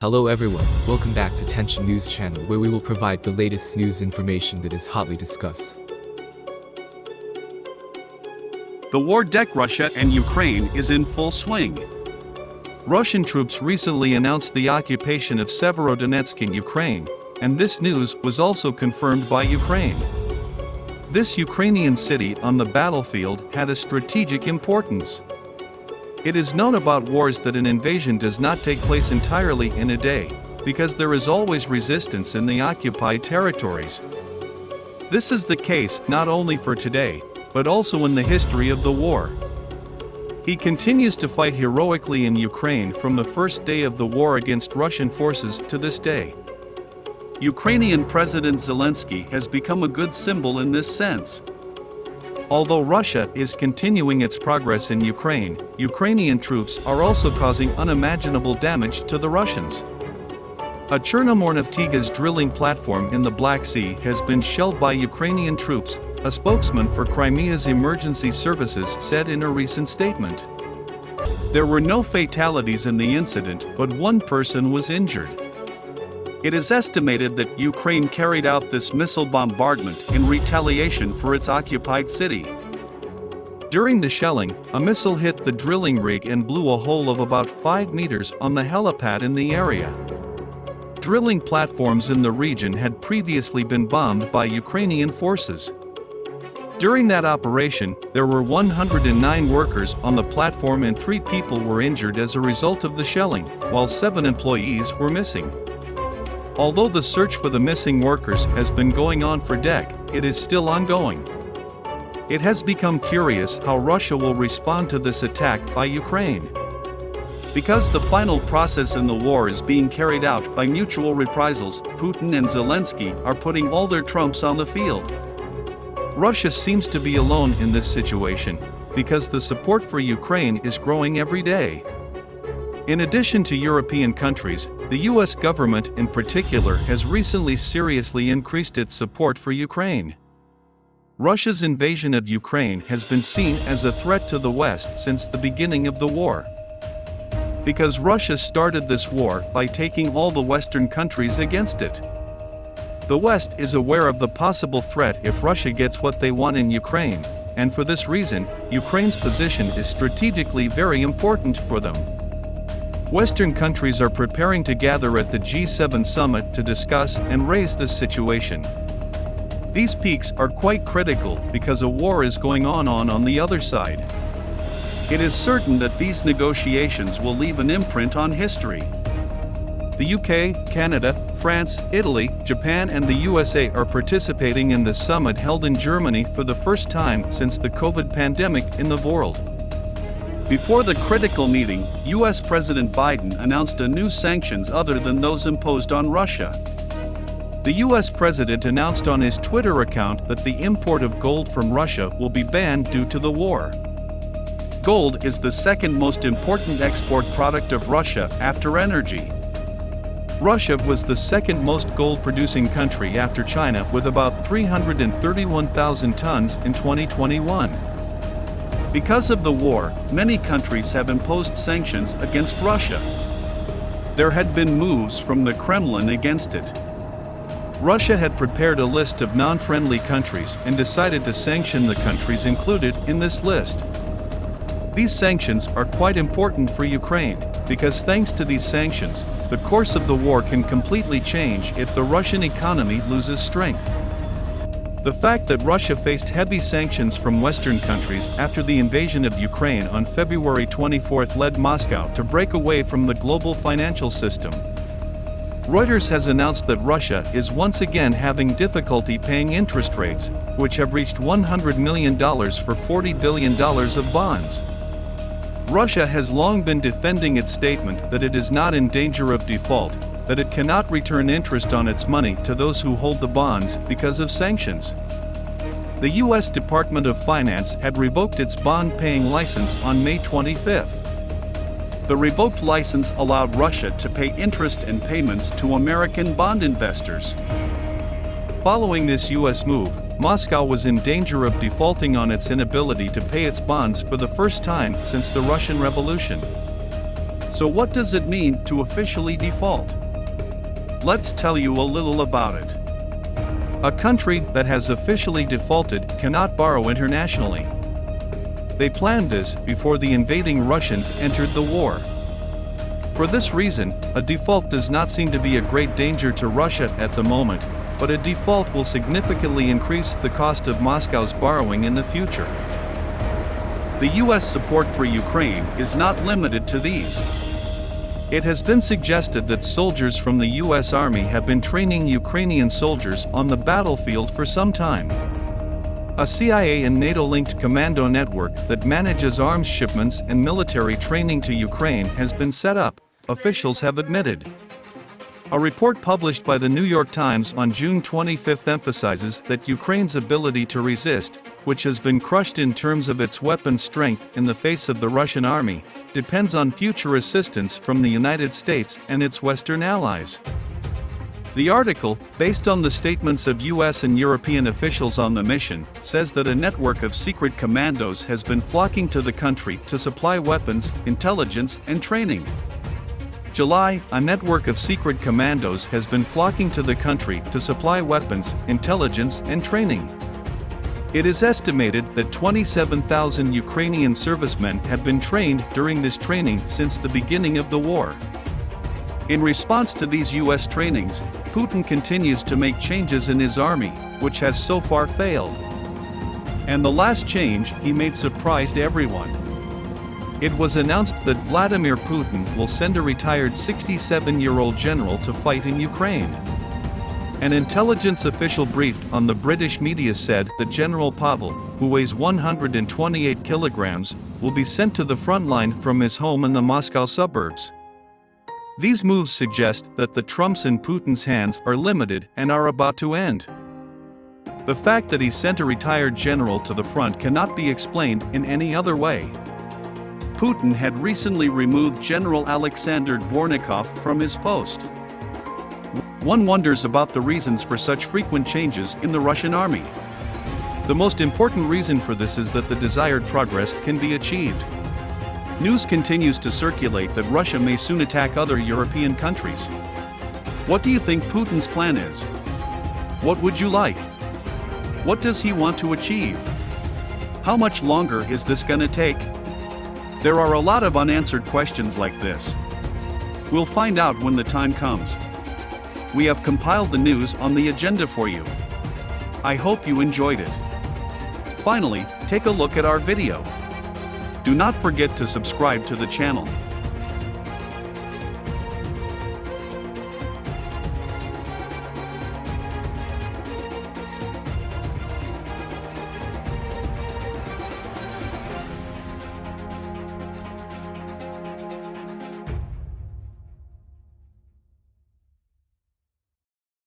Hello everyone, welcome back to Tension News Channel where we will provide the latest news information that is hotly discussed. The war deck Russia and Ukraine is in full swing. Russian troops recently announced the occupation of Severodonetsk in Ukraine, and this news was also confirmed by Ukraine. This Ukrainian city on the battlefield had a strategic importance. It is known about wars that an invasion does not take place entirely in a day, because there is always resistance in the occupied territories. This is the case not only for today, but also in the history of the war. He continues to fight heroically in Ukraine from the first day of the war against Russian forces to this day. Ukrainian President Zelensky has become a good symbol in this sense. Although Russia is continuing its progress in Ukraine, Ukrainian troops are also causing unimaginable damage to the Russians. A Chernomornovtiga's drilling platform in the Black Sea has been shelled by Ukrainian troops, a spokesman for Crimea's emergency services said in a recent statement. There were no fatalities in the incident, but one person was injured. It is estimated that Ukraine carried out this missile bombardment in retaliation for its occupied city. During the shelling, a missile hit the drilling rig and blew a hole of about 5 meters on the helipad in the area. Drilling platforms in the region had previously been bombed by Ukrainian forces. During that operation, there were 109 workers on the platform and 3 people were injured as a result of the shelling, while 7 employees were missing. Although the search for the missing workers has been going on for decades, it is still ongoing. It has become curious how Russia will respond to this attack by Ukraine. Because the final process in the war is being carried out by mutual reprisals, Putin and Zelensky are putting all their trumps on the field. Russia seems to be alone in this situation, because the support for Ukraine is growing every day. In addition to European countries, the US government in particular has recently seriously increased its support for Ukraine. Russia's invasion of Ukraine has been seen as a threat to the West since the beginning of the war. Because Russia started this war by taking all the Western countries against it. The West is aware of the possible threat if Russia gets what they want in Ukraine, and for this reason, Ukraine's position is strategically very important for them. Western countries are preparing to gather at the G7 summit to discuss and raise this situation. These peaks are quite critical because a war is going on the other side. It is certain that these negotiations will leave an imprint on history. The UK, Canada, France, Italy, Japan and the USA are participating in the summit held in Germany for the first time since the COVID pandemic in the world. Before the critical meeting, US President Biden announced a new sanctions other than those imposed on Russia. The US President announced on his Twitter account that the import of gold from Russia will be banned due to the war. Gold is the second most important export product of Russia after energy. Russia was the second most gold-producing country after China with about 331,000 tons in 2021. Because of the war, many countries have imposed sanctions against Russia. There had been moves from the Kremlin against it. Russia had prepared a list of non-friendly countries and decided to sanction the countries included in this list. These sanctions are quite important for Ukraine, because thanks to these sanctions, the course of the war can completely change if the Russian economy loses strength. The fact that Russia faced heavy sanctions from Western countries after the invasion of Ukraine on February 24 led Moscow to break away from the global financial system. Reuters has announced that Russia is once again having difficulty paying interest rates, which have reached $100 million for $40 billion of bonds. Russia has long been defending its statement that it is not in danger of default, that it cannot return interest on its money to those who hold the bonds because of sanctions. The U.S. Department of Finance had revoked its bond-paying license on May 25. The revoked license allowed Russia to pay interest and payments to American bond investors. Following this U.S. move, Moscow was in danger of defaulting on its inability to pay its bonds for the first time since the Russian Revolution. So what does it mean to officially default? Let's tell you a little about it. A country that has officially defaulted cannot borrow internationally. They planned this before the invading Russians entered the war. For this reason, a default does not seem to be a great danger to Russia at the moment, but a default will significantly increase the cost of Moscow's borrowing in the future. The US support for Ukraine is not limited to these. It has been suggested that soldiers from the US Army have been training Ukrainian soldiers on the battlefield for some time. A CIA and NATO-linked commando network that manages arms shipments and military training to Ukraine has been set up, officials have admitted. A report published by the New York Times on June 25 emphasizes that Ukraine's ability to resist, which has been crushed in terms of its weapon strength in the face of the Russian army, depends on future assistance from the United States and its Western allies. The article, based on the statements of US and European officials on the mission, says that a network of secret commandos has been flocking to the country to supply weapons, intelligence, and training. July, a network of secret commandos has been flocking to the country to supply weapons, intelligence, and training. It is estimated that 27,000 Ukrainian servicemen have been trained during this training since the beginning of the war. In response to these US trainings, Putin continues to make changes in his army, which has so far failed. And the last change he made surprised everyone. It was announced that Vladimir Putin will send a retired 67-year-old general to fight in Ukraine. An intelligence official briefed on the British media said that General Pavel, who weighs 128 kilograms, will be sent to the front line from his home in the Moscow suburbs. These moves suggest that the trumps in Putin's hands are limited and are about to end. The fact that he sent a retired general to the front cannot be explained in any other way. Putin had recently removed General Alexander Dvornikov from his post. One wonders about the reasons for such frequent changes in the Russian army. The most important reason for this is that the desired progress can be achieved. News continues to circulate that Russia may soon attack other European countries. What do you think Putin's plan is? What would you like? What does he want to achieve? How much longer is this gonna take? There are a lot of unanswered questions like this. We'll find out when the time comes. We have compiled the news on the agenda for you. I hope you enjoyed it. Finally, take a look at our video. Do not forget to subscribe to the channel.